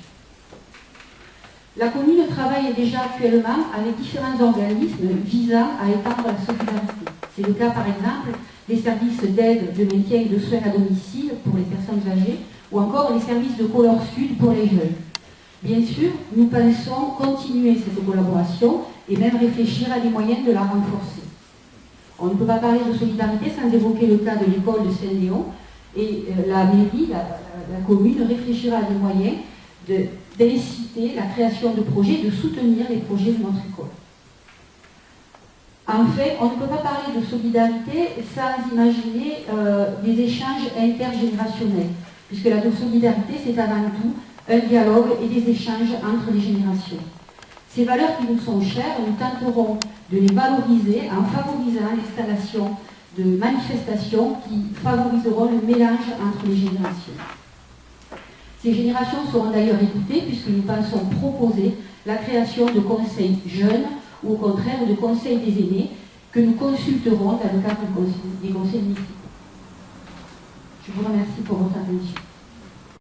La commune travaille déjà actuellement avec différents organismes visant à étendre la solidarité. C'est le cas par exemple des services d'aide, de maintien et de soins à domicile pour les personnes âgées ou encore les services de Color Sud pour les jeunes. Bien sûr, nous pensons continuer cette collaboration et même réfléchir à des moyens de la renforcer. On ne peut pas parler de solidarité sans évoquer le cas de l'école de Saint-Léon et la mairie, la commune réfléchira à des moyens d'inciter la création de projets, de soutenir les projets de notre école. En fait, on ne peut pas parler de solidarité sans imaginer des échanges intergénérationnels, puisque la solidarité, c'est avant tout un dialogue et des échanges entre les générations. Ces valeurs qui nous sont chères, nous tenterons de les valoriser en favorisant l'installation de manifestations qui favoriseront le mélange entre les générations. Ces générations seront d'ailleurs écoutées puisque nous pensons proposer la création de conseils jeunes ou au contraire de conseils des aînés que nous consulterons dans le cadre des conseils municipaux. Je vous remercie pour votre attention.